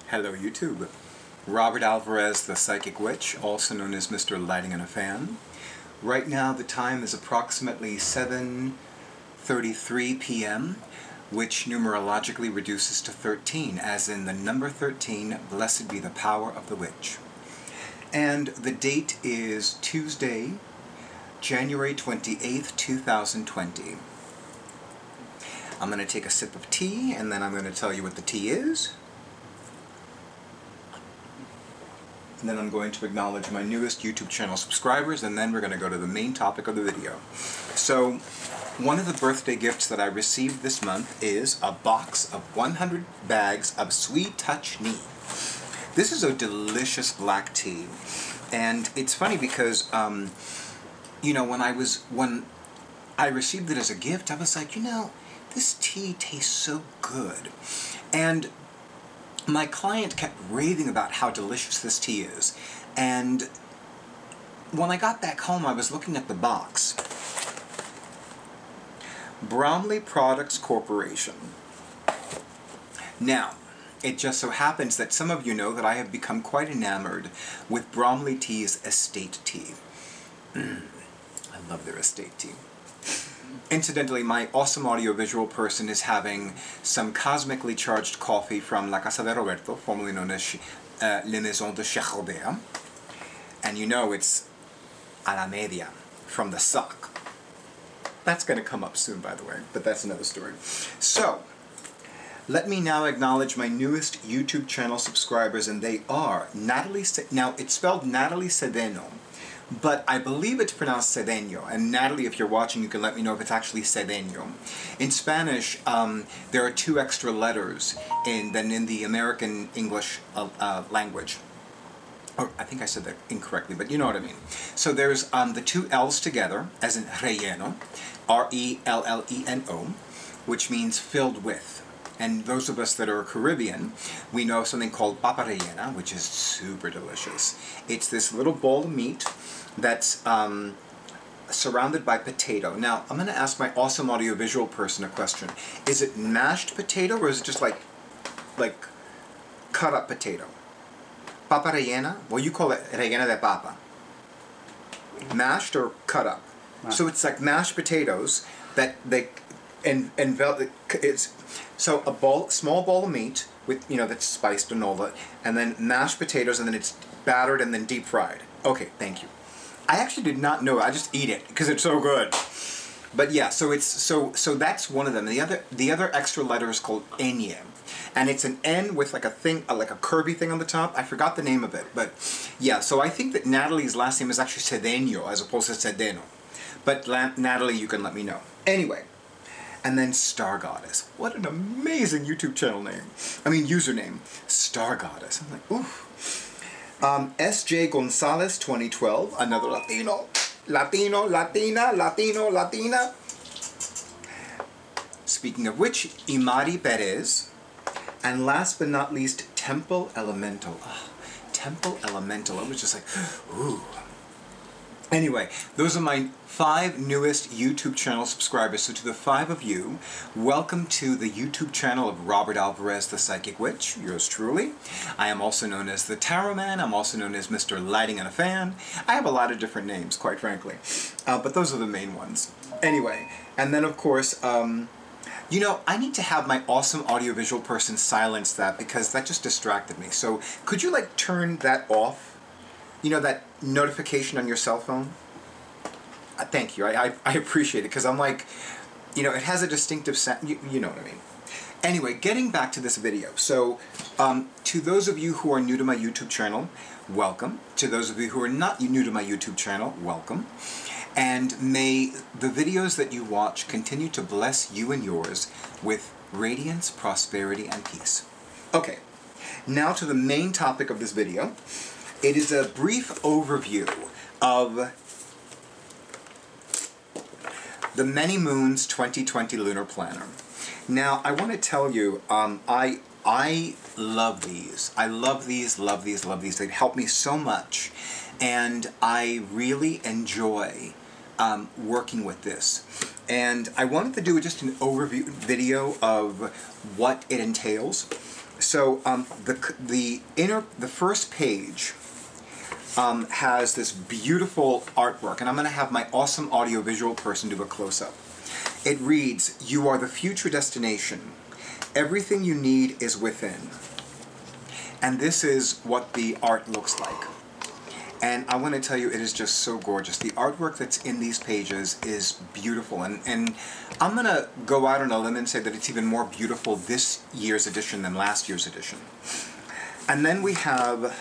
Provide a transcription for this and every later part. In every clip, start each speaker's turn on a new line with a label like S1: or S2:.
S1: Hello YouTube. Robert Alvarez, the Psychic Witch, also known as Mr. Lighting on a Fan. Right now the time is approximately 7:33 p.m., which numerologically reduces to 13, as in the number 13, blessed be the power of the witch. And the date is Tuesday, January 28th, 2020. I'm going to take a sip of tea, and then I'm going to tell you what the tea is. And then I'm going to acknowledge my newest YouTube channel subscribers, and then we're going to go to the main topic of the video. So, one of the birthday gifts that I received this month is a box of 100 bags of Sweet Touch Ni. This is a delicious black tea, and it's funny because, you know, when I received it as a gift, I was like, you know, this tea tastes so good. And my client kept raving about how delicious this tea is. And when I got back home, I was looking at the box. Bromley Products Corporation. Now, it just so happens that some of you know that I have become quite enamored with Bromley Tea's estate tea. I love their estate tea. Incidentally, my awesome audiovisual person is having some cosmically charged coffee from La Casa de Roberto, formerly known as Le Maison de Cheikh Robert. And you know it's a la media, from the sock. That's going to come up soon, by the way, but that's another story. So, let me now acknowledge my newest YouTube channel subscribers, and they are Natalie, now it's spelled Natalie Cedeno, but I believe it's pronounced Cedeño, and Natalie, if you're watching, you can let me know if it's actually Cedeño. In Spanish, there are 2 extra letters than in the American English language. Or, I think I said that incorrectly, but you know what I mean. So there's the 2 L's together, as in relleno, R-E-L-L-E-N-O, which means filled with. And those of us that are Caribbean, we know something called papa rellena, which is super delicious. It's this little ball of meat that's surrounded by potato. Now, I'm going to ask my awesome audiovisual person a question. Is it mashed potato, or is it just like cut up potato? Papa rellena? Well, you call it rellena de papa. Mashed or cut up? So it's like mashed potatoes that they envelop. So a small ball of meat with, you know, that's spiced and all that, and then mashed potatoes, and then it's battered and then deep fried. Okay, thank you. I actually did not know. I just eat it because it's so good. But yeah, so it's so that's one of them. The other extra letter is called Ñ, and it's an N with like a thing, like a curvy thing on the top. I forgot the name of it, but yeah. So I think that Natalie's last name is actually Cedeño as opposed to Cedeno. But Natalie, you can let me know. Anyway. And then Star Goddess. What an amazing YouTube channel name. I mean, username. Star Goddess. I'm like, ooh. S.J. Gonzalez 2012. Another Latino. Latina. Speaking of which, Imari Perez. And last but not least, Temple Elemental. Oh, Temple Elemental. I was just like, ooh. Anyway, those are my 5 newest YouTube channel subscribers. So to the 5 of you, welcome to the YouTube channel of Robert Alvarez, the Psychic Witch, yours truly. I am also known as the Tarot Man. I'm also known as Mr. Lighting on a Fan. I have a lot of different names, quite frankly. But those are the main ones. Anyway, and then of course, you know, I need to have my awesome audiovisual person silence that because that just distracted me. So could you like turn that off? You know, that notification on your cell phone? Thank you. I appreciate it, because I'm like, you know, it has a distinctive sound. You know what I mean. Anyway, getting back to this video. So, to those of you who are new to my YouTube channel, welcome. To those of you who are not new to my YouTube channel, welcome. And may the videos that you watch continue to bless you and yours with radiance, prosperity, and peace. Okay, now to the main topic of this video. It is a brief overview of the Many Moons 2020 Lunar Planner. Now, I want to tell you, I love these. I love these. They help me so much. And I really enjoy working with this. And I wanted to do just an overview video of what it entails. So the first page has this beautiful artwork, and I'm going to have my awesome audiovisual person do a close-up. It reads, "You are the future destination. Everything you need is within." And this is what the art looks like. And I want to tell you, it is just so gorgeous. The artwork that's in these pages is beautiful. And I'm going to go out on a limb and say that it's even more beautiful this year's edition than last year's edition. And then we have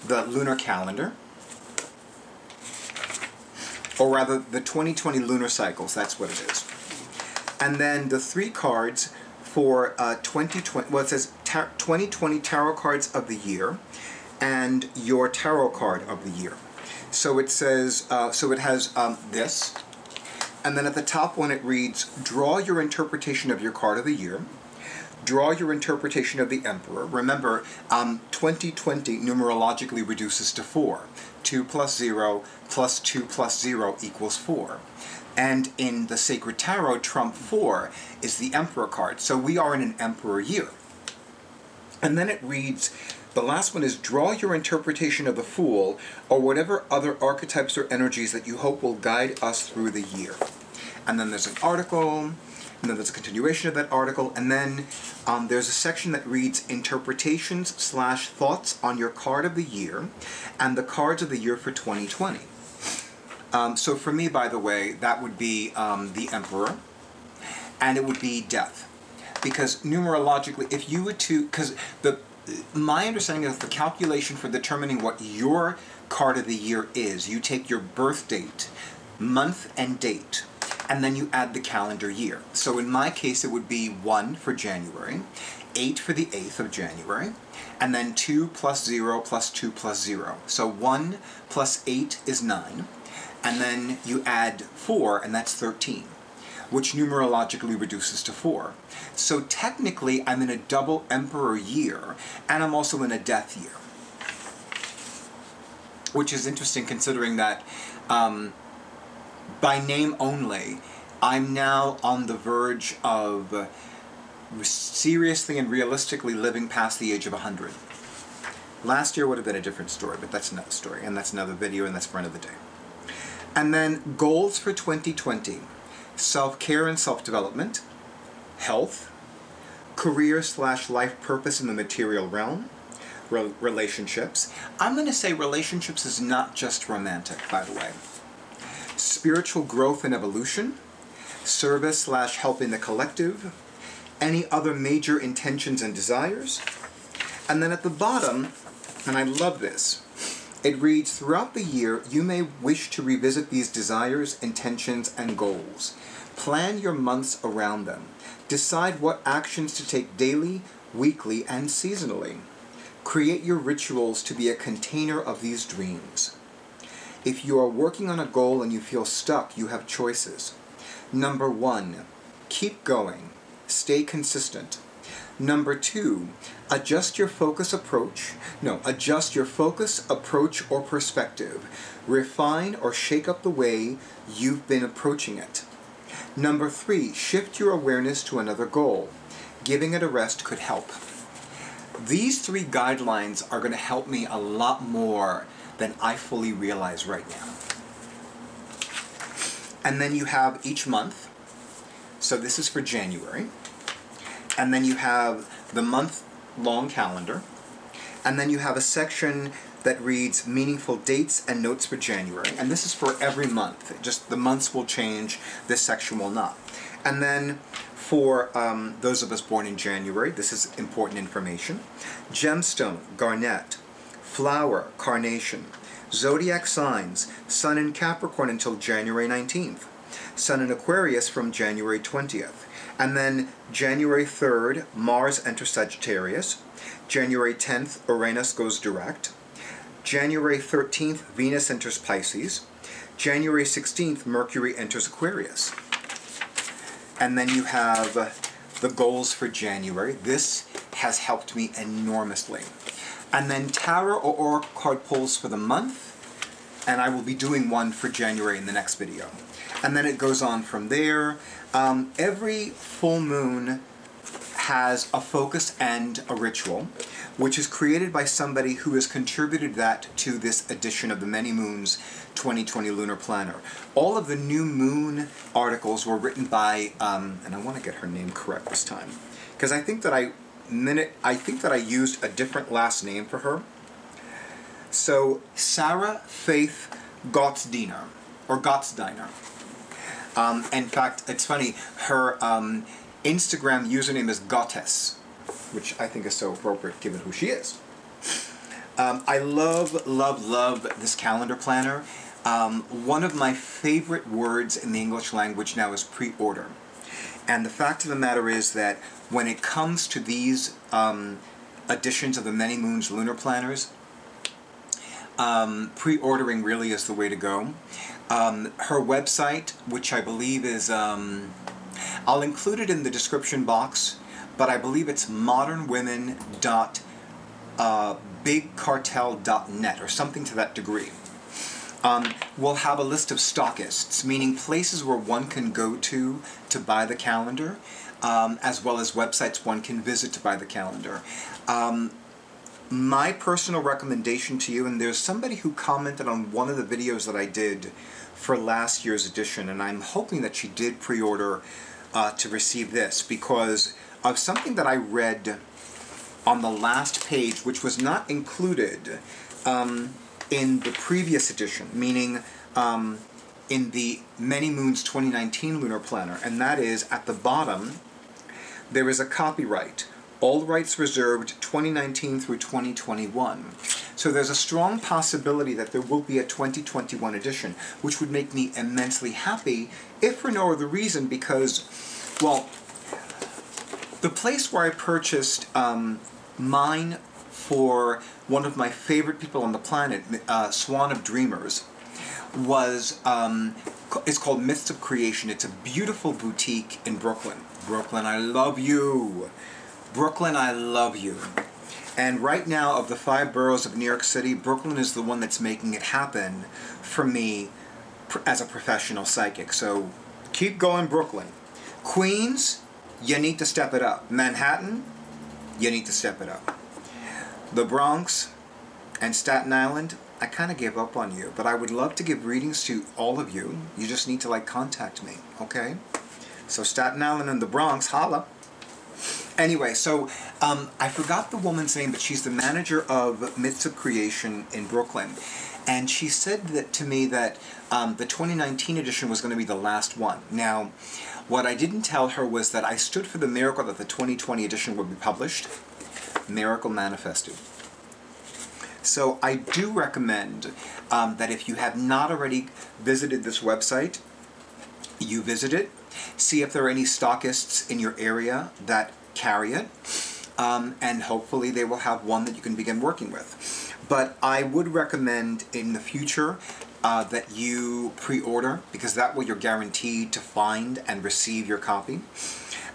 S1: the lunar calendar, or rather the 2020 lunar cycles, that's what it is. And then the 3 cards for 2020, well, it says 2020 tarot cards of the year, and your tarot card of the year. So it says, so it has this, and then at the top one it reads, "Draw your interpretation of your card of the year. Draw your interpretation of the Emperor." Remember, 2020 numerologically reduces to 4. 2 plus 0 plus 2 plus 0 equals 4. And in the Sacred Tarot, trump 4 is the Emperor card. So we are in an Emperor year. And then it reads, the last one is, "Draw your interpretation of the Fool, or whatever other archetypes or energies that you hope will guide us through the year." And then there's an article, and then there's a continuation of that article, and then there's a section that reads, "Interpretations/thoughts on your card of the year, and the cards of the year for 2020. So for me, by the way, that would be the Emperor, and it would be Death. Because numerologically, if you were to, because my understanding of the calculation for determining what your card of the year is, you take your birth date, month and date, and then you add the calendar year. So in my case, it would be 1 for January, 8 for the 8th of January, and then 2 plus 0 plus 2 plus 0. So 1 plus 8 is 9, and then you add 4, and that's 13, which numerologically reduces to 4. So technically, I'm in a double Emperor year, and I'm also in a Death year. Which is interesting considering that by name only, I'm now on the verge of seriously and realistically living past the age of 100. Last year would have been a different story, but that's another story, and that's another video, and that's for another day. And then goals for 2020. Self-care and self-development, health, career/life purpose in the material realm, relationships. I'm going to say relationships is not just romantic, by the way. Spiritual growth and evolution, service/helping the collective, any other major intentions and desires. And then at the bottom, and I love this, it reads, "Throughout the year, you may wish to revisit these desires, intentions, and goals. Plan your months around them. Decide what actions to take daily, weekly, and seasonally. Create your rituals to be a container of these dreams. If you are working on a goal and you feel stuck, you have choices. Number 1, keep going. Stay consistent. Number 2, adjust your focus, approach, or perspective. Refine or shake up the way you've been approaching it. Number 3, shift your awareness to another goal. Giving it a rest could help." These 3 guidelines are going to help me a lot more than I fully realize right now. And then you have each month. So this is for January. And then you have the month-long calendar. And then you have a section that reads meaningful dates and notes for January. And this is for every month. Just the months will change, this section will not. And then for those of us born in January, this is important information. Gemstone, garnet. Flower, carnation. Zodiac signs, Sun in Capricorn until January 19th. Sun in Aquarius from January 20th. And then January 3rd, Mars enters Sagittarius. January 10th, Uranus goes direct. January 13th, Venus enters Pisces. January 16th, Mercury enters Aquarius. And then you have the goals for January. This has helped me enormously. And then tarot or oracle card pulls for the month, and I will be doing one for January in the next video. And then it goes on from there. Every full moon has a focus and a ritual, which is created by somebody who has contributed that to this edition of the Many Moons 2020 Lunar Planner. All of the new moon articles were written by, and I want to get her name correct this time, because I think that I used a different last name for her. So Sarah Faith Gottsdiener, or Gottsdiener. In fact, it's funny, her Instagram username is Goddess, which I think is so appropriate given who she is. I love, love, love this calendar planner. One of my favorite words in the English language now is pre-order. And the fact of the matter is that when it comes to these editions of the Many Moons Lunar Planners, pre-ordering really is the way to go. Her website, which I believe is, I'll include it in the description box, but I believe it's modernwomen.bigcartel.net or something to that degree. We'll have a list of stockists, meaning places where one can go to buy the calendar, as well as websites one can visit to buy the calendar. My personal recommendation to you, and there's somebody who commented on one of the videos that I did for last year's edition, and I'm hoping that she did pre-order to receive this, because of something that I read on the last page, which was not included in the previous edition, meaning in the Many Moons 2019 Lunar Planner, and that is, at the bottom, there is a copyright. All rights reserved 2019 through 2021. So there's a strong possibility that there will be a 2021 edition, which would make me immensely happy, if for no other reason, because, well, the place where I purchased mine for one of my favorite people on the planet, Swan of Dreamers, was, it's called Myths of Creation. It's a beautiful boutique in Brooklyn. Brooklyn, I love you. Brooklyn, I love you. And right now, of the 5 boroughs of New York City, Brooklyn is the one that's making it happen for me as a professional psychic. So keep going, Brooklyn. Queens, you need to step it up. Manhattan, you need to step it up. The Bronx and Staten Island, I kind of gave up on you, but I would love to give readings to all of you. You just need to, like, contact me, okay? So Staten Island and the Bronx, holla. Anyway, so I forgot the woman's name, but she's the manager of Myths of Creation in Brooklyn. And she said that to me that the 2019 edition was going to be the last one. Now, what I didn't tell her was that I stood for the miracle that the 2020 edition would be published. Miracle manifested. So I do recommend that if you have not already visited this website, you visit it. See if there are any stockists in your area that carry it, and hopefully they will have one that you can begin working with. But I would recommend in the future that you pre-order, because that way you're guaranteed to find and receive your copy.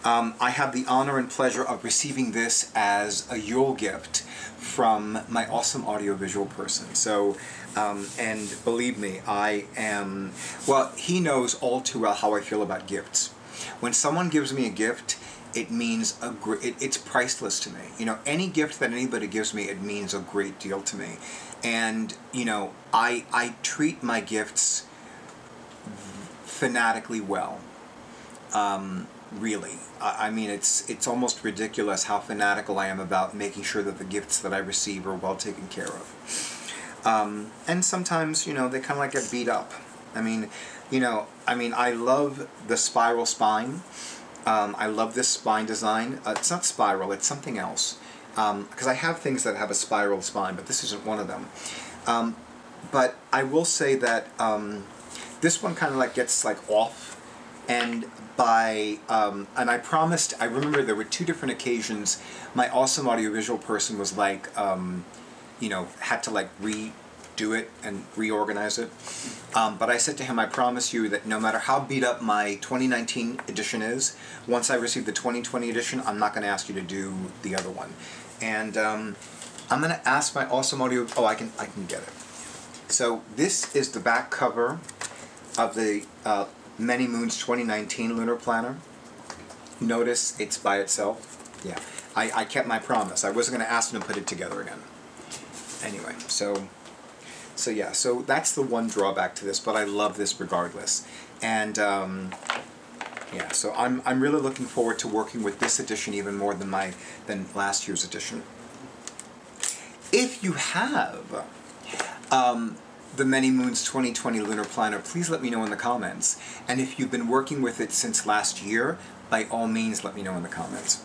S1: I have the honor and pleasure of receiving this as a Yule gift from my awesome audiovisual person. So, and believe me, I am, well, he knows all too well how I feel about gifts. When someone gives me a gift, it means it's priceless to me. You know, any gift that anybody gives me, it means a great deal to me. And, you know, I treat my gifts fanatically well. Really. I mean, it's almost ridiculous how fanatical I am about making sure that the gifts that I receive are well taken care of. And sometimes, you know, they kind of like get beat up. I mean, you know, I love the spiral spine. I love this spine design. It's not spiral, it's something else. Because I have things that have a spiral spine, but this isn't one of them. But I will say that this one kind of like gets like off. And by, and I promised, I remember there were 2 different occasions, my awesome audiovisual person was like, you know, had to like redo it and reorganize it. But I said to him, I promise you that no matter how beat up my 2019 edition is, once I receive the 2020 edition, I'm not going to ask you to do the other one. And I'm going to ask my awesome audio, oh, I can get it. So this is the back cover of the Many Moons 2019 Lunar Planner. Notice it's by itself. Yeah, I kept my promise. I wasn't going to ask them to put it together again. Anyway, so yeah, so that's the one drawback to this, but I love this regardless. And yeah, so I'm really looking forward to working with this edition even more than last year's edition. If you have the Many Moons 2020 Lunar Planner, please let me know in the comments. And if you've been working with it since last year, by all means let me know in the comments.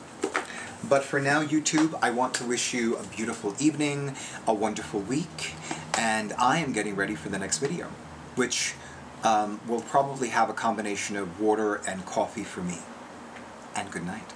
S1: But for now, YouTube, I want to wish you a beautiful evening, a wonderful week, and I am getting ready for the next video, which will probably have a combination of water and coffee for me. And good night.